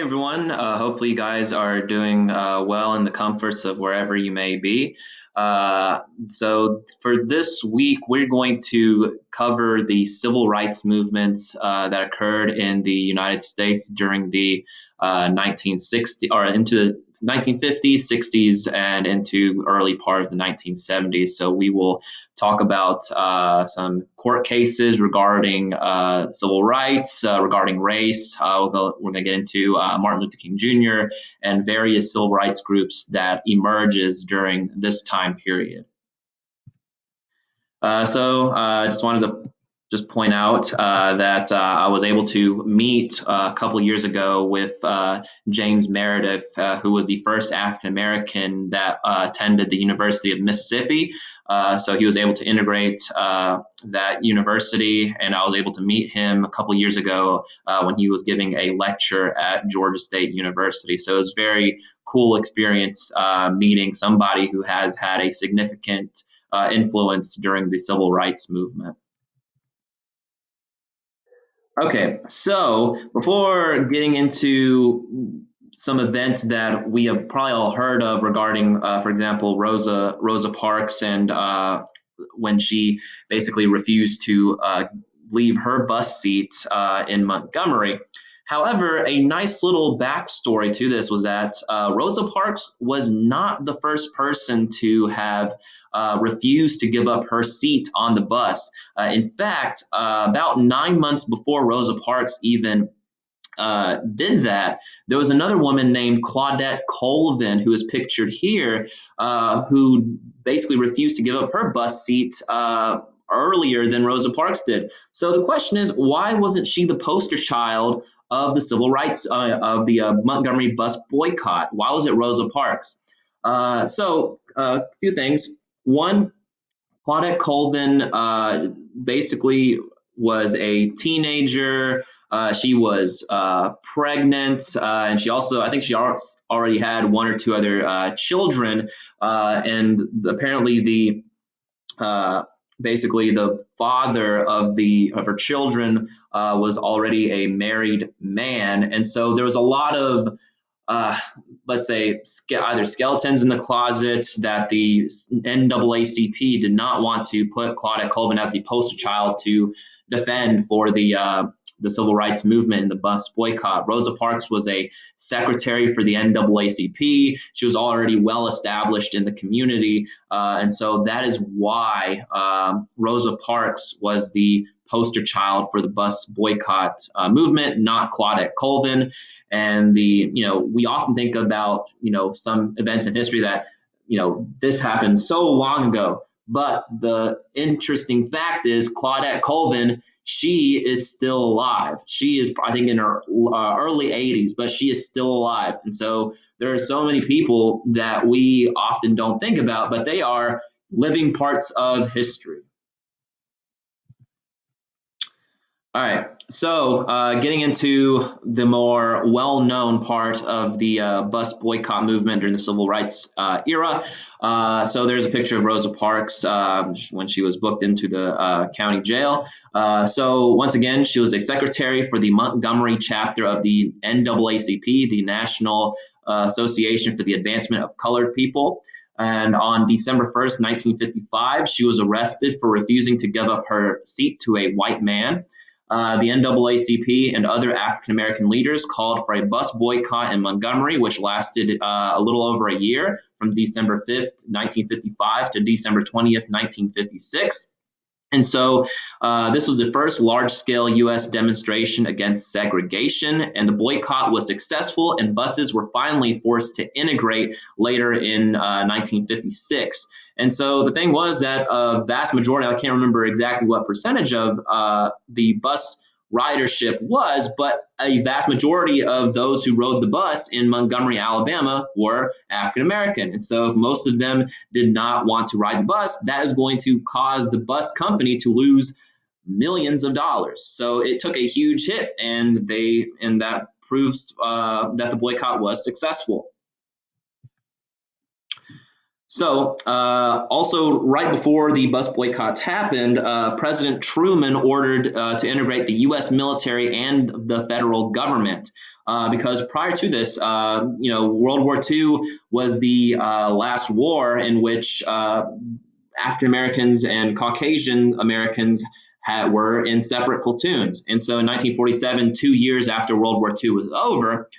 everyone. Hopefully, you guys are doing well in the comforts of wherever you may be. For this week, we're going to cover the civil rights movements that occurred in the United States during the 1960s or into the 1950s, 60s, and into early part of the 1970s. So we will talk about some court cases regarding civil rights, regarding race. We're going to get into Martin Luther King Jr. and various civil rights groups that emerges during this time period. I just wanted to just point out that I was able to meet a couple years ago with James Meredith, who was the first African American that attended the University of Mississippi. So he was able to integrate that university, and I was able to meet him a couple years ago when he was giving a lecture at Georgia State University. So it was a very cool experience meeting somebody who has had a significant influence during the civil rights movement. Okay, so before getting into some events that we have probably all heard of regarding, for example, Rosa Parks and when she basically refused to leave her bus seat in Montgomery. However, a nice little backstory to this was that Rosa Parks was not the first person to have refused to give up her seat on the bus. In fact, about 9 months before Rosa Parks even did that, there was another woman named Claudette Colvin, who is pictured here, who basically refused to give up her bus seat earlier than Rosa Parks did. So the question is, why wasn't she the poster child of the civil rights of the Montgomery bus boycott? Why was it Rosa Parks? A few things. One, Claudette Colvin basically was a teenager. She was pregnant, and she also, I think she already had one or two other children. And apparently basically the father of her children was already a married man. And so there was a lot of let's say, either skeletons in the closet that the NAACP did not want to put Claudette Colvin as the poster child to defend for the civil rights movement in the bus boycott. Rosa Parks was a secretary for the NAACP. She was already well established in the community. And so that is why Rosa Parks was the poster child for the bus boycott movement, not Claudette Colvin. And we often think about, some events in history that, this happened so long ago. But the interesting fact is Claudette Colvin, she is still alive. She is, I think, in her early 80s, but she is still alive. And so there are so many people that we often don't think about, but they are living parts of history. All right, so getting into the more well-known part of the bus boycott movement during the civil rights era. So there's a picture of Rosa Parks when she was booked into the county jail. So once again, she was a secretary for the Montgomery chapter of the NAACP, the National Association for the Advancement of Colored People. And on December 1st, 1955, she was arrested for refusing to give up her seat to a white man. The NAACP and other African American leaders called for a bus boycott in Montgomery, which lasted a little over a year, from December 5th, 1955 to December 20th, 1956. And so this was the first large-scale U.S. demonstration against segregation, and the boycott was successful, and buses were finally forced to integrate later in 1956. And so the thing was that a vast majority, I can't remember exactly what percentage of the bus ridership was, but a vast majority of those who rode the bus in Montgomery, Alabama were African American. And so if most of them did not want to ride the bus, that is going to cause the bus company to lose millions of dollars. So it took a huge hit, and that proves that the boycott was successful. So also right before the bus boycotts happened, President Truman ordered to integrate the U.S. military and the federal government. because prior to this, World War II was the last war in which African Americans and Caucasian Americans were in separate platoons. And so in 1947, 2 years after World War II was over,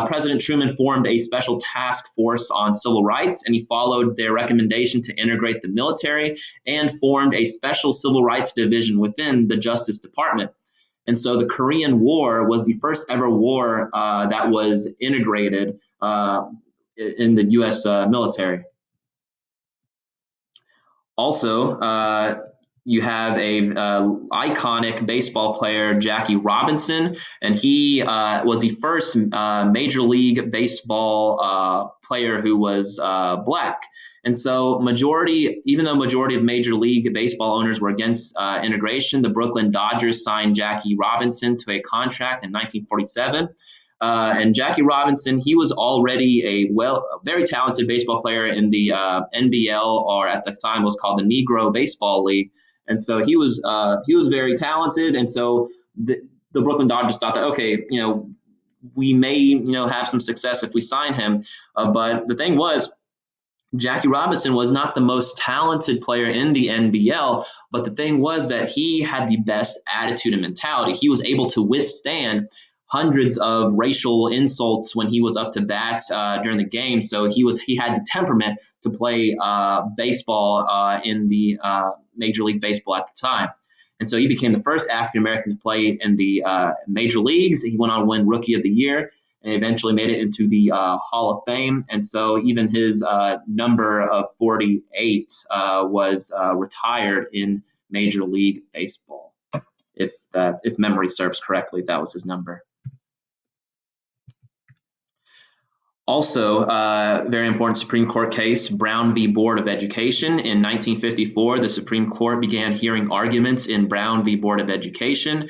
President Truman formed a special task force on civil rights, and he followed their recommendation to integrate the military and formed a special civil rights division within the Justice Department. And so the Korean War was the first ever war that was integrated in the U.S. Military. Also, you have a iconic baseball player, Jackie Robinson, and he was the first Major League Baseball player who was black. And so even though majority of Major League Baseball owners were against integration, the Brooklyn Dodgers signed Jackie Robinson to a contract in 1947. And Jackie Robinson, he was already a very talented baseball player in the NBL, or at the time was called the Negro Baseball League. And so he was very talented. And so the Brooklyn Dodgers thought that, okay, we may have some success if we sign him. But the thing was, Jackie Robinson was not the most talented player in the NBL, but the thing was that he had the best attitude and mentality. He was able to withstand hundreds of racial insults when he was up to bat during the game. So he had the temperament to play baseball in the Major League Baseball at the time. And so he became the first African American to play in the major leagues. He went on to win Rookie of the Year and eventually made it into the Hall of Fame. And so even his number of 48 was retired in Major League Baseball. If memory serves correctly, that was his number. Also, very important Supreme Court case, Brown v. Board of Education. In 1954, the Supreme Court began hearing arguments in Brown v. Board of Education.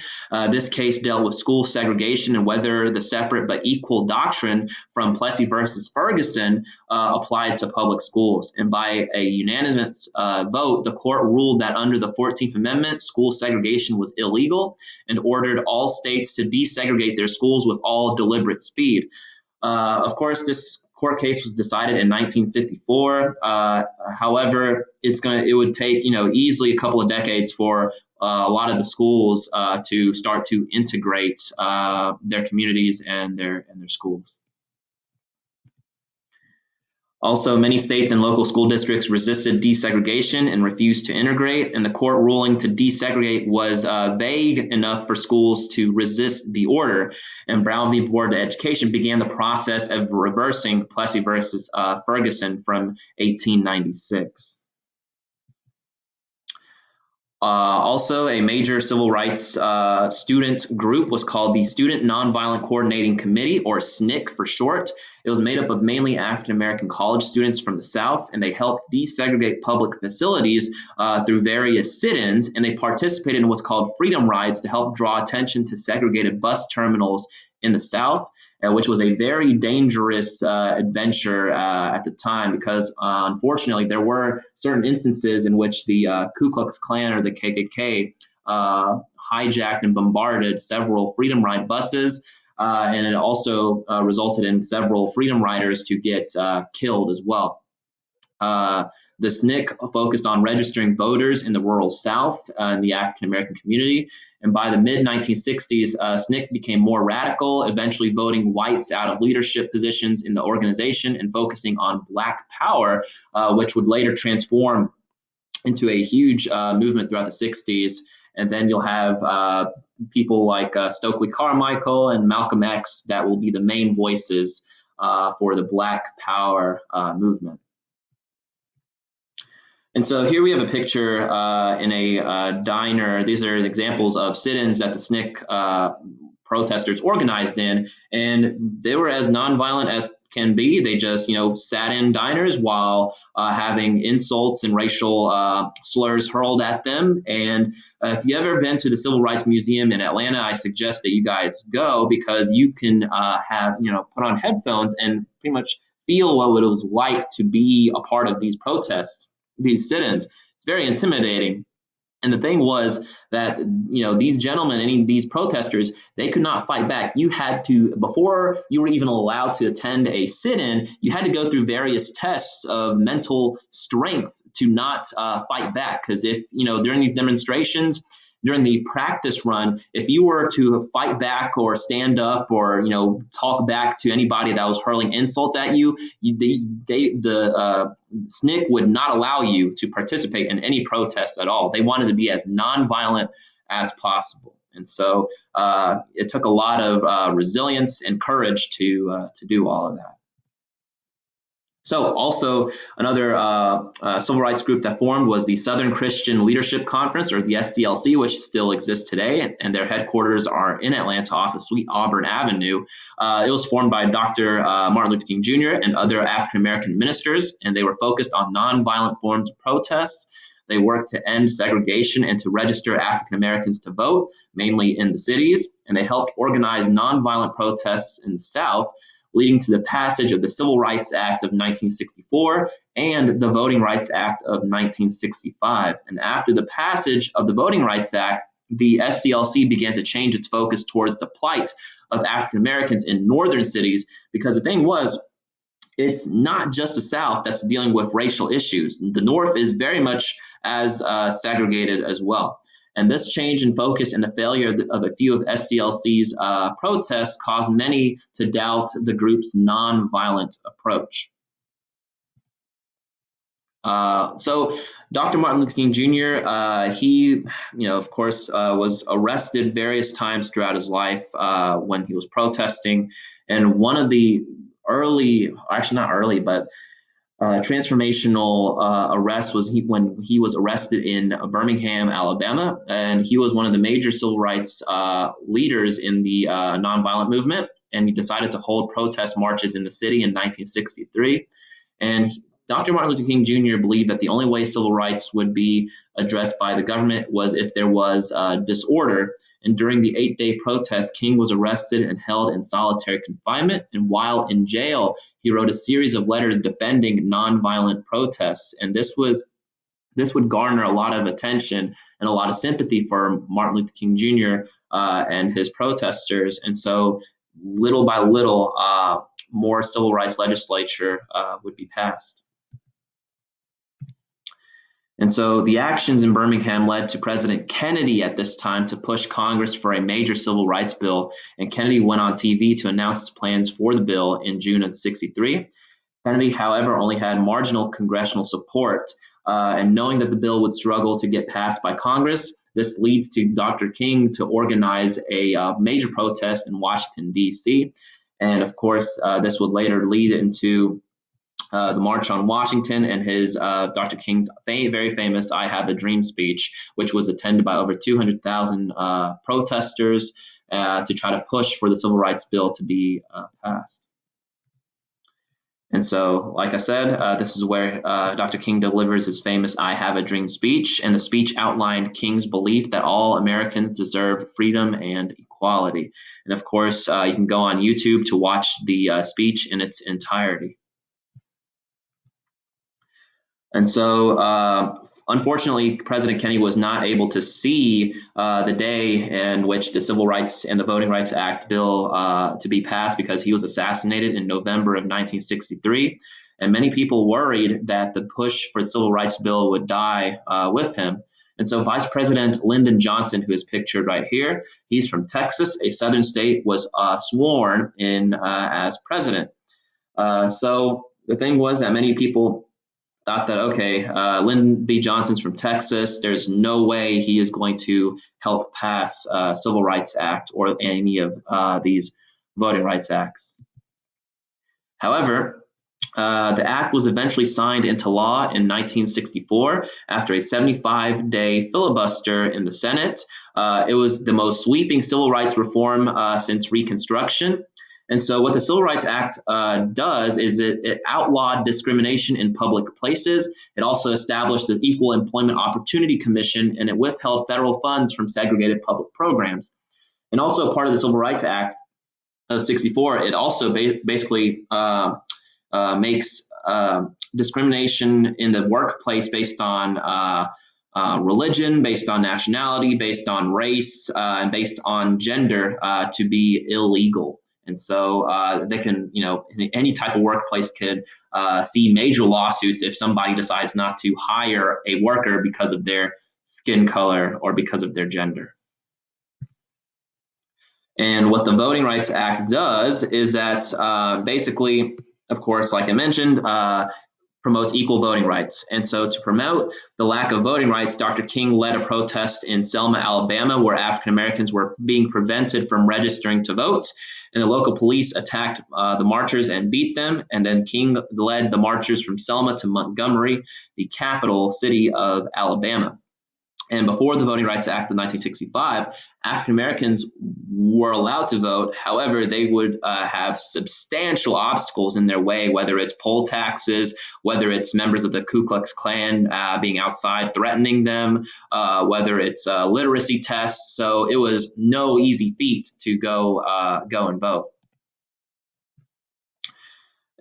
This case dealt with school segregation and whether the separate but equal doctrine from Plessy versus Ferguson applied to public schools. And by a unanimous vote, the court ruled that under the 14th Amendment, school segregation was illegal and ordered all states to desegregate their schools with all deliberate speed. Of course, this court case was decided in 1954. However, it would take easily a couple of decades for a lot of the schools to start to integrate their communities and their schools. Also, many states and local school districts resisted desegregation and refused to integrate, and the court ruling to desegregate was vague enough for schools to resist the order. And Brown v. Board of Education began the process of reversing Plessy versus Ferguson from 1896. Also, a major civil rights student group was called the Student Nonviolent Coordinating Committee, or SNCC for short. It was made up of mainly African American college students from the South, and they helped desegregate public facilities through various sit-ins, and they participated in what's called freedom rides to help draw attention to segregated bus terminals in the South, which was a very dangerous adventure at the time because, unfortunately, there were certain instances in which the Ku Klux Klan or the KKK hijacked and bombarded several Freedom Ride buses, and it also resulted in several Freedom Riders to get killed as well. The SNCC focused on registering voters in the rural South and the African American community. And by the mid-1960s, SNCC became more radical, eventually voting whites out of leadership positions in the organization and focusing on Black power, which would later transform into a huge movement throughout the 60s. And then you'll have people like Stokely Carmichael and Malcolm X that will be the main voices for the Black power movement. And so here we have a picture in a diner. These are examples of sit-ins that the SNCC protesters organized in, and they were as nonviolent as can be. They just, sat in diners while having insults and racial slurs hurled at them. And if you've ever been to the Civil Rights Museum in Atlanta, I suggest that you guys go because you can put on headphones and pretty much feel what it was like to be a part of these protests, these sit-ins. It's very intimidating. And the thing was that, these gentlemen, these protesters, they could not fight back. You had to, before you were even allowed to attend a sit-in, you had to go through various tests of mental strength to not fight back. Because if, during these demonstrations, during the practice run, if you were to fight back or stand up or, talk back to anybody that was hurling insults at you, the SNCC would not allow you to participate in any protest at all. They wanted to be as nonviolent as possible. And so it took a lot of resilience and courage to do all of that. So also another civil rights group that formed was the Southern Christian Leadership Conference, or the SCLC, which still exists today, and their headquarters are in Atlanta off of Sweet Auburn Avenue. It was formed by Dr. Martin Luther King Jr. and other African-American ministers, and they were focused on nonviolent forms of protests. They worked to end segregation and to register African-Americans to vote, mainly in the cities, and they helped organize nonviolent protests in the South, leading to the passage of the Civil Rights Act of 1964 and the Voting Rights Act of 1965. And after the passage of the Voting Rights Act, the SCLC began to change its focus towards the plight of African Americans in northern cities, because the thing was, it's not just the South that's dealing with racial issues. The North is very much as segregated as well. And this change in focus and the failure of a few of SCLC's protests caused many to doubt the group's nonviolent approach. So Dr. Martin Luther King Jr., he, of course, was arrested various times throughout his life when he was protesting. And one of the transformational arrest was when he was arrested in Birmingham, Alabama, and he was one of the major civil rights leaders in the nonviolent movement, and he decided to hold protest marches in the city in 1963. And Dr. Martin Luther King Jr. believed that the only way civil rights would be addressed by the government was if there was disorder. And during the 8-day protest, King was arrested and held in solitary confinement. And while in jail, he wrote a series of letters defending nonviolent protests. And this would garner a lot of attention and a lot of sympathy for Martin Luther King Jr. And his protesters. And so little by little, more civil rights legislature would be passed. And so the actions in Birmingham led to President Kennedy at this time to push Congress for a major civil rights bill. And Kennedy went on TV to announce his plans for the bill in June of '63. Kennedy, however, only had marginal congressional support. And knowing that the bill would struggle to get passed by Congress, this leads to Dr. King to organize a major protest in Washington, D.C. And of course, this would later lead into the March on Washington and his Dr. King's very famous "I Have a Dream" speech, which was attended by over 200,000 protesters to try to push for the civil rights bill to be passed. And so, like I said, this is where Dr. King delivers his famous "I Have a Dream" speech, and the speech outlined King's belief that all Americans deserve freedom and equality. And of course, you can go on YouTube to watch the speech in its entirety. And so, unfortunately, President Kennedy was not able to see the day in which the Civil Rights and the Voting Rights Act bill to be passed, because he was assassinated in November of 1963. And many people worried that the push for the Civil Rights bill would die with him. And so Vice President Lyndon Johnson, who is pictured right here, he's from Texas, a southern state, was sworn in as president. So the thing was that many people thought that, okay, Lyndon B. Johnson's from Texas. There's no way he is going to help pass Civil Rights Act or any of these Voting Rights Acts. However, the act was eventually signed into law in 1964 after a 75-day filibuster in the Senate. It was the most sweeping civil rights reform since Reconstruction. And so what the Civil Rights Act does is it outlawed discrimination in public places. It also established the Equal Employment Opportunity Commission, and it withheld federal funds from segregated public programs. And also part of the Civil Rights Act of '64, it also basically makes discrimination in the workplace based on religion, based on nationality, based on race, and based on gender to be illegal. And so they can, any type of workplace could see major lawsuits if somebody decides not to hire a worker because of their skin color or because of their gender. And what the Voting Rights Act does is that basically, of course, like I mentioned, promotes equal voting rights. And so to promote the lack of voting rights, Dr. King led a protest in Selma, Alabama, where African Americans were being prevented from registering to vote. And the local police attacked the marchers and beat them. And then King led the marchers from Selma to Montgomery, the capital city of Alabama. And before the Voting Rights Act of 1965, African Americans were allowed to vote. However, they would have substantial obstacles in their way, whether it's poll taxes, whether it's members of the Ku Klux Klan being outside threatening them, whether it's literacy tests. So it was no easy feat to go and vote.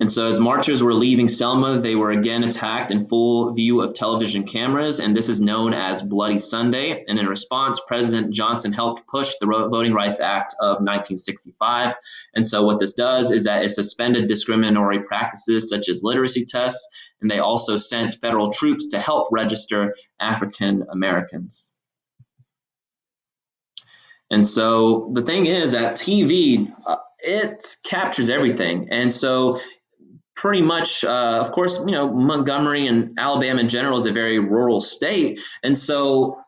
And so as marchers were leaving Selma, they were again attacked in full view of television cameras, and this is known as Bloody Sunday. And in response, President Johnson helped push the Voting Rights Act of 1965. And so what this does is that it suspended discriminatory practices such as literacy tests, and they also sent federal troops to help register African Americans. And so the thing is that TV, it captures everything. And so pretty much, of course, Montgomery and Alabama in general is a very rural state. And so,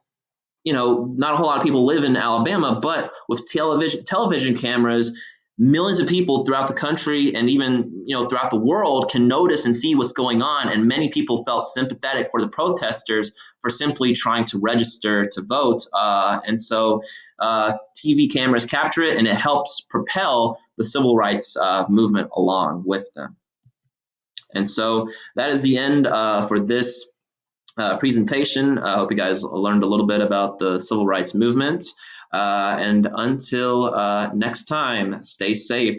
not a whole lot of people live in Alabama, but with television cameras, millions of people throughout the country and even, throughout the world can notice and see what's going on. And many people felt sympathetic for the protesters for simply trying to register to vote. And so TV cameras capture it, and it helps propel the civil rights movement along with them. And so that is the end for this presentation. I hope you guys learned a little bit about the civil rights movement. And until next time, stay safe.